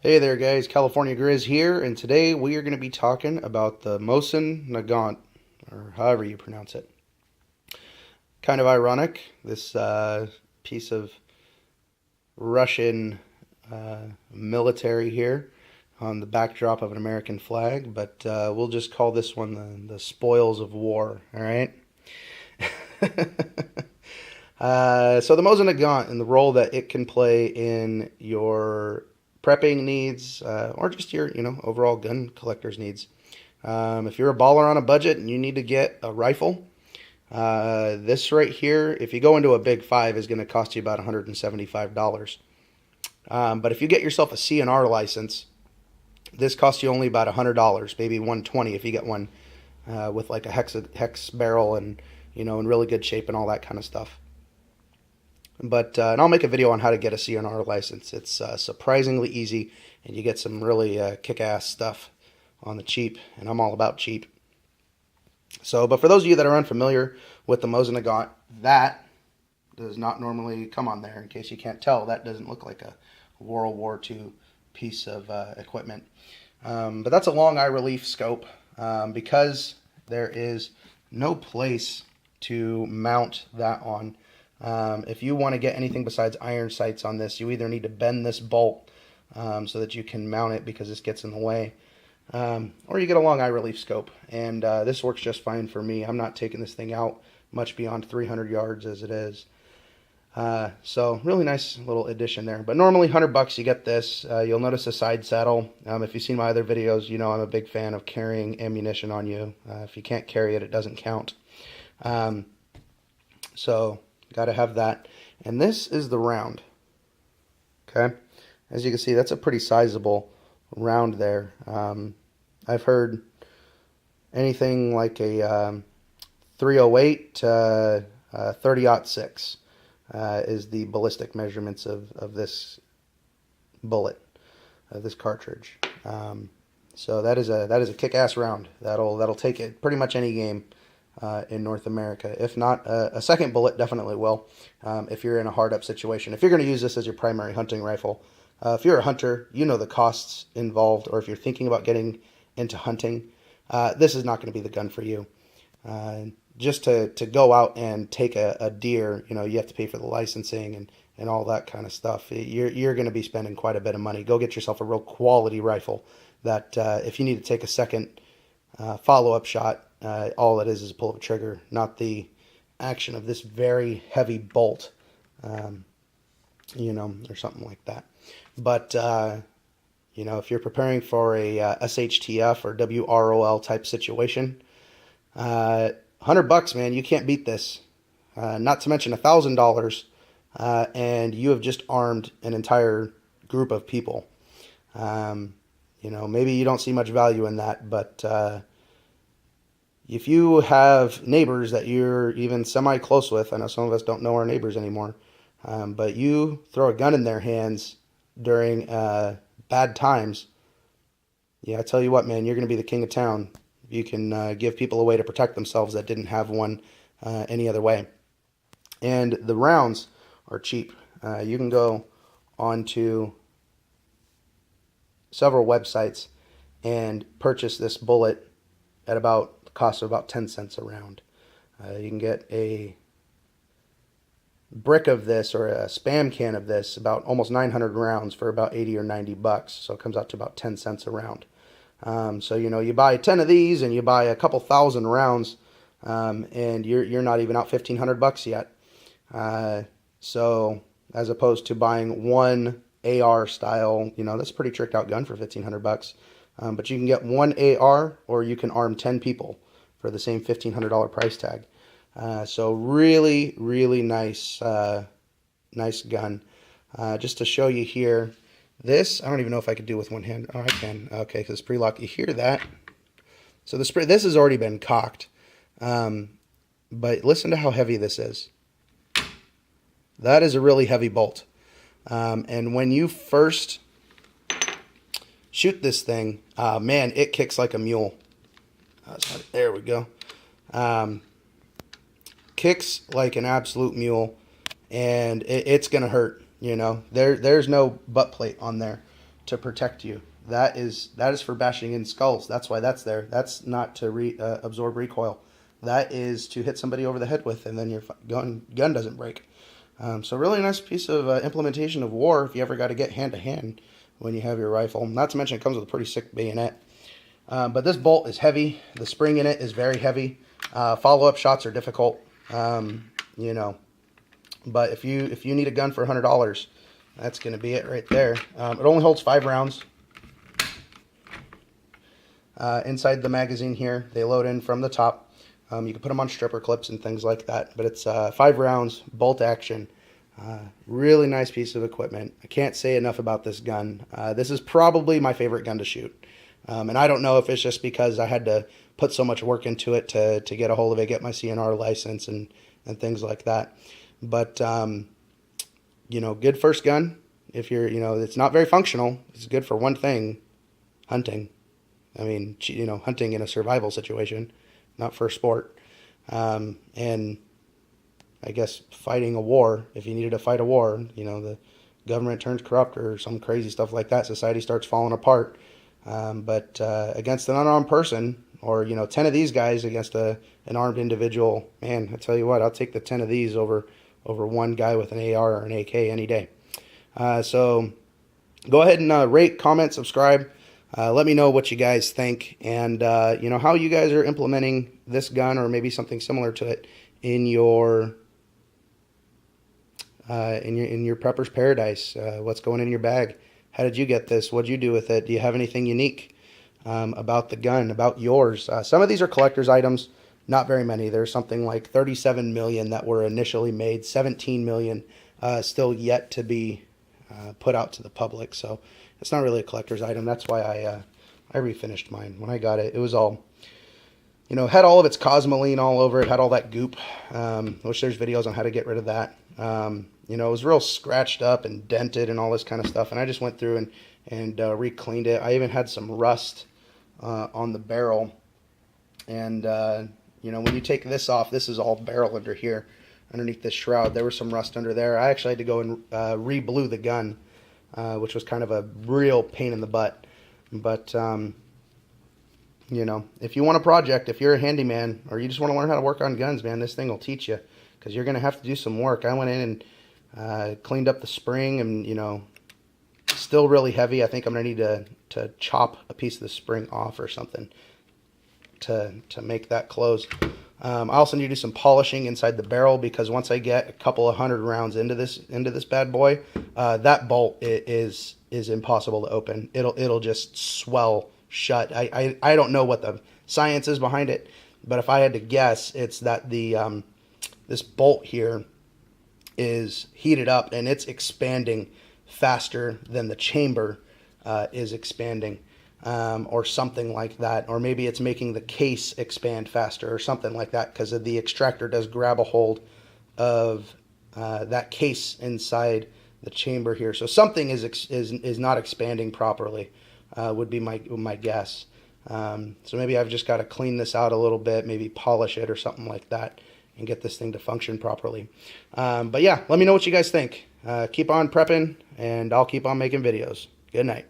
Hey there guys, California Grizz here, and today we are going to be talking about the Mosin Nagant, or however you pronounce it. Kind of ironic, this piece of Russian military here on the backdrop of an American flag, but we'll just call this one the spoils of war, alright? So the Mosin Nagant and the role that it can play in your prepping needs, or just your overall gun collector's needs. If you're a baller on a budget and you need to get a rifle, this right here, if you go into a big 5, is going to cost you about $175. But if you get yourself a CNR license, this costs you only about $100, maybe $120 if you get one with like a hex barrel and in really good shape and all that kind of stuff. But and I'll make a video on how to get a CNR license. It's surprisingly easy, and you get some really kick-ass stuff on the cheap, and I'm all about cheap. So, but for those of you that are unfamiliar with the Mosin Nagant, that does not normally come on there. In case you can't tell, that doesn't look like a World War II piece of equipment. But that's a long eye relief scope because there is no place to mount that on. If you want to get anything besides iron sights on this, you either need to bend this bolt so that you can mount it because this gets in the way, or you get a long eye relief scope, and this works just fine for me. I'm not taking this thing out much beyond 300 yards as it is. So really nice little addition there. But normally $100 you get this. You'll notice a side saddle. If you've seen my other videos, you know I'm a big fan of carrying ammunition on you. If you can't carry it, it doesn't count. So got to have that. And this is the round. Okay, as you can see, that's a pretty sizable round there. I've heard anything like a 308 to 30-06 is the ballistic measurements of this bullet, this cartridge. So that is a kick-ass round. That'll take it pretty much any game in North America. If not, a second bullet definitely will if you're in a hard-up situation. If you're going to use this as your primary hunting rifle, if you're a hunter, you know the costs involved, or if you're thinking about getting into hunting, this is not going to be the gun for you. Just to go out and take a deer, you have to pay for the licensing and all that kind of stuff. You're going to be spending quite a bit of money. Go get yourself a real quality rifle that if you need to take a second follow-up shot, all it is a pull of a trigger, not the action of this very heavy bolt, or something like that. But, if you're preparing for a SHTF or WROL type situation, $100, man, you can't beat this. Not to mention $1,000, and you have just armed an entire group of people. Maybe you don't see much value in that, but if you have neighbors that you're even semi-close with, I know some of us don't know our neighbors anymore, but you throw a gun in their hands during bad times, yeah, I tell you what, man, you're going to be the king of town. You can give people a way to protect themselves that didn't have one any other way. And the rounds are cheap. You can go onto several websites and purchase this bullet at about the cost of about 10 cents a round. You can get a brick of this or a spam can of this, about almost 900 rounds, for about 80 or 90 bucks. So it comes out to about 10 cents a round. So you buy 10 of these and you buy a couple thousand rounds, and you're not even out $1,500 yet. So as opposed to buying one AR style, that's a pretty tricked out gun for $1,500. But you can get one AR, or you can arm 10 people for the same $1,500 price tag. So really, really nice, nice gun. Just to show you here, this, I don't even know if I could do with one hand. Oh, I can. Okay, because it's pre-locked. You hear that? So this has already been cocked. But listen to how heavy this is. That is a really heavy bolt. And when you first shoot this thing, man, it kicks like a mule. There we go. Kicks like an absolute mule, and it's going to hurt. There's no butt plate on there to protect you. That is for bashing in skulls. That's why that's there. That's not to absorb recoil. That is to hit somebody over the head with, and then your gun doesn't break. So really nice piece of implementation of war if you ever got to get hand to hand when you have your rifle. Not to mention it comes with a pretty sick bayonet. But this bolt is heavy. The spring in it is very heavy. Follow-up shots are difficult. You know, but if you need a gun for $100, that's going to be it right there. It only holds 5 rounds. Inside the magazine here, they load in from the top. You can put them on stripper clips and things like that. But it's 5 rounds, bolt action. Really nice piece of equipment. I can't say enough about this gun. This is probably my favorite gun to shoot. And I don't know if it's just because I had to put so much work into it to get a hold of it, get my CNR license and things like that. But, you know, good first gun. If you're, you know, it's not very functional. It's good for one thing, hunting. I mean, you know, hunting in a survival situation, not for sport. And I guess fighting a war, if you needed to fight a war, you know, the government turns corrupt or some crazy stuff like that, society starts falling apart. But against an unarmed person, or, you know, 10 of these guys against an armed individual, man, I tell you what, I'll take the 10 of these over one guy with an AR or an AK any day. So go ahead and rate, comment, subscribe. Let me know what you guys think, and you know, how you guys are implementing this gun or maybe something similar to it in your prepper's paradise. What's going in your bag? How did you get this? What'd you do with it? Do you have anything unique about the gun, about yours? Some of these are collector's items, not very many. There's something like 37 million that were initially made, 17 million still yet to be put out to the public. So it's not really a collector's item. That's why I refinished mine. When I got it, it was all, you know, had all of its cosmoline all over it, had all that goop, which there's videos on how to get rid of that. You know, it was real scratched up and dented and all this kind of stuff, and I just went through and re-cleaned it. I even had some rust on the barrel, and you know, when you take this off, this is all barrel under here, underneath this shroud. There was some rust under there. I actually had to go and re-blue the gun, which was kind of a real pain in the butt. But you know, if you want a project, if you're a handyman, or you just want to learn how to work on guns, man, this thing will teach you, because you're going to have to do some work. I went in and cleaned up the spring, and, you know, still really heavy. I think I'm going to need to chop a piece of the spring off or something to make that close. I also need to do some polishing inside the barrel, because once I get a couple of 100 rounds into this bad boy, that bolt is impossible to open. It'll just swell shut. I don't know what the science is behind it, but if I had to guess, it's that the this bolt here is heated up and it's expanding faster than the chamber is expanding, or something like that. Or maybe it's making the case expand faster or something like that, because the extractor does grab a hold of that case inside the chamber here. So something is not expanding properly, would be my guess. So maybe I've just got to clean this out a little bit, maybe polish it or something like that, and get this thing to function properly. But yeah, let me know what you guys think. Keep on prepping, and I'll keep on making videos. Good night.